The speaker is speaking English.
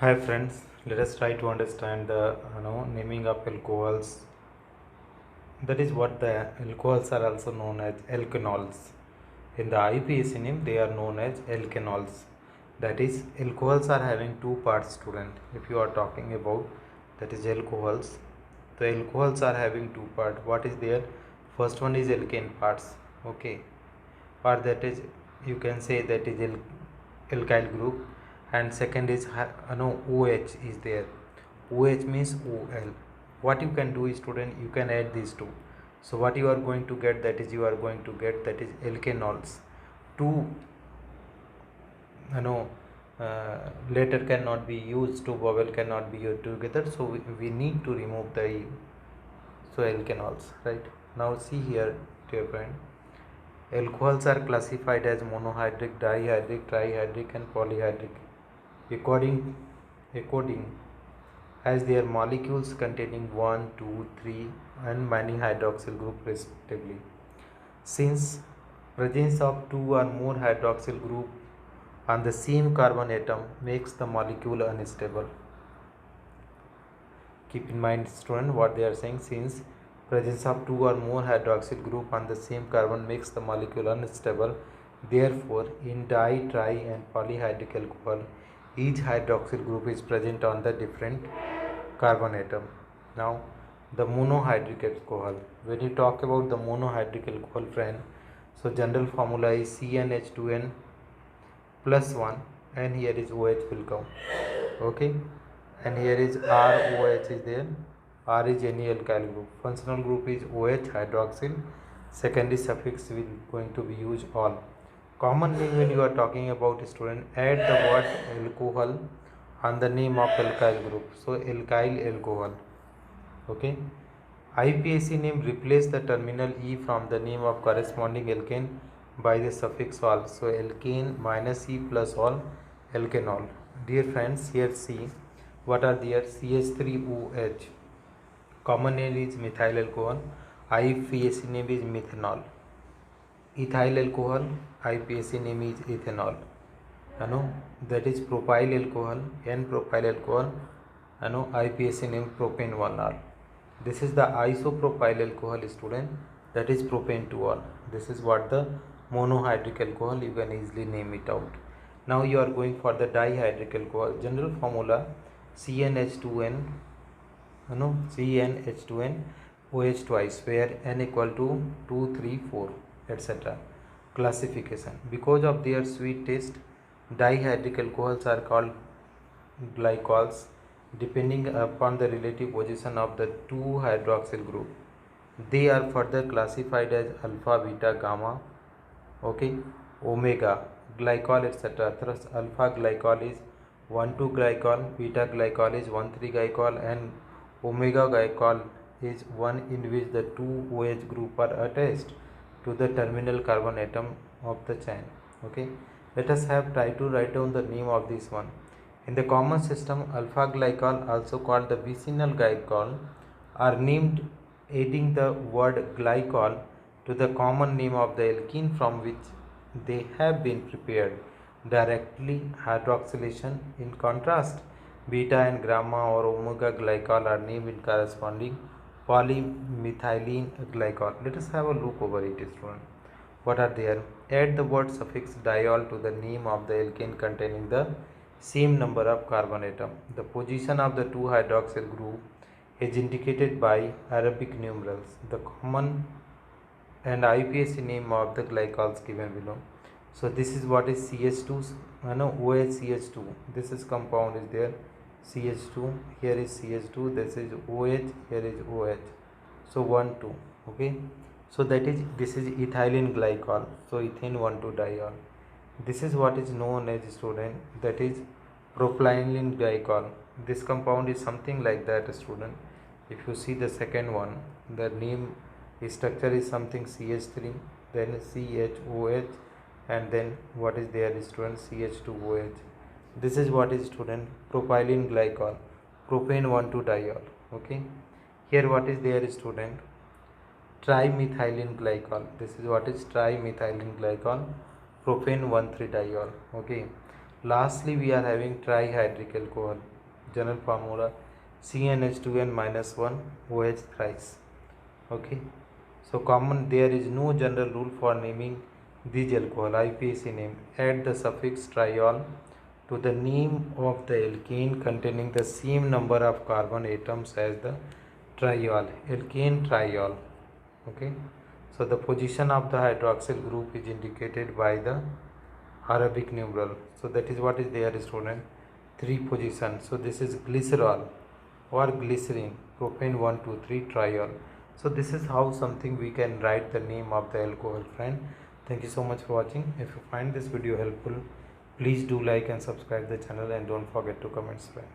Hi friends, let us try to understand the naming of alcohols. That is what the alcohols are also known as alkanols. In the IPAC name, they are known as alkanols. That is, alcohols are having two parts, student. If you are talking about that is alcohols, the alcohols are having two parts. What is there? First one is alkane parts. Okay, or that is you can say that is alkyl group, and second is OH is there. OH means OL. What you can do is, student, you can add these two. So what you are going to get, that is you are going to get that is alkanols. Two letter cannot be used, two vowel cannot be used together, so we need to remove the E. So alkanols, right? Now see here, dear friend, alcohols are classified as monohydric, dihydric, trihydric and polyhydric according as their molecules containing 1, 2, 3 and many hydroxyl group respectively. Since presence of two or more hydroxyl group on the same carbon atom makes the molecule unstable. Keep in mind, student, what they are saying. Since presence of two or more hydroxyl group on the same carbon makes the molecule unstable, therefore in di, tri and polyhydric alcohol, each hydroxyl group is present on the different carbon atom. Now the monohydric alcohol. When you talk about the monohydric alcohol, friend, so general formula is CnH2n plus 1, and here is OH will come. Okay, and here is ROH is there. R is any alkyl group. Functional group is OH hydroxyl. Secondary suffix will going to be used all. Common name when you are talking about, student, add the word alcohol on the name of alkyl group. So alkyl alcohol. Okay. IPAC name replace the terminal E from the name of corresponding alkane by the suffix ol. So alkane minus E plus ol, alkanol. Dear friends, here see what are there. CH3OH. Common name is methyl alcohol. IPAC name is methanol. Ethyl alcohol, IPAC name is ethanol. That is propyl alcohol, N-propyl alcohol. IPAC name propanol. This is the isopropyl alcohol, student, that is propane to all. This is what the monohydric alcohol, you can easily name it out. Now you are going for the dihydric alcohol. General formula CnH2n, CnH2n OH twice, where N equal to 2, 3, 4, etc. Classification: because of their sweet taste, dihydric alcohols are called glycols depending upon the relative position of the two hydroxyl group. They are further classified as alpha, beta, gamma, okay, omega glycol, etc. Thus alpha glycol is 1,2 glycol, beta glycol is 1,3 glycol, and omega glycol is one in which the two OH group are attached to the terminal carbon atom of the chain. Okay, let us have try to write down the name of this one. In the common system, alpha glycol, also called the vicinal glycol, are named adding the word glycol to the common name of the alkene from which they have been prepared directly, hydroxylation. In contrast, beta and gamma or omega glycol are named in corresponding polymethylene glycol. Let us have a look over it, student. What are there? Add the word suffix diol to the name of the alkane containing the same number of carbon atom. The position of the two hydroxyl group is indicated by Arabic numerals. The common and IPAC name of the glycols given below. So this is what is CH2, OHCH2. This is compound is there, CH2. Here is CH2. This is OH. Here is OH. So 1, 2. Okay. So this is ethylene glycol. So ethane 1,2 diol. This is what is known as, student, that is propylene glycol. This compound is something like that, student. If you see the second one, the name structure is something CH3, then CHOH, and then what is there, student, CH2OH. This is what is, student, propylene glycol, propane 1,2 diol. Okay, here what is there, student, trimethylene glycol. This is what is trimethylene glycol, propane 1,3 diol. Okay, Lastly, we are having trihydric alcohol. General formula CnH2n minus 1 OH thrice. Okay. So common, there is no general rule for naming these alcohol. IPAC name. Add the suffix triol to the name of the alkane containing the same number of carbon atoms as the triol. Alkane triol. Okay. So the position of the hydroxyl group is indicated by the Arabic numeral. So that is what is there, student. 3 positions. So this is glycerol or glycerin, propane 1 2 3 triol. So this is how something we can write the name of the alcohol, friend. Thank you so much for watching. If you find this video helpful, please do like and subscribe the channel, and don't forget to comment, friend.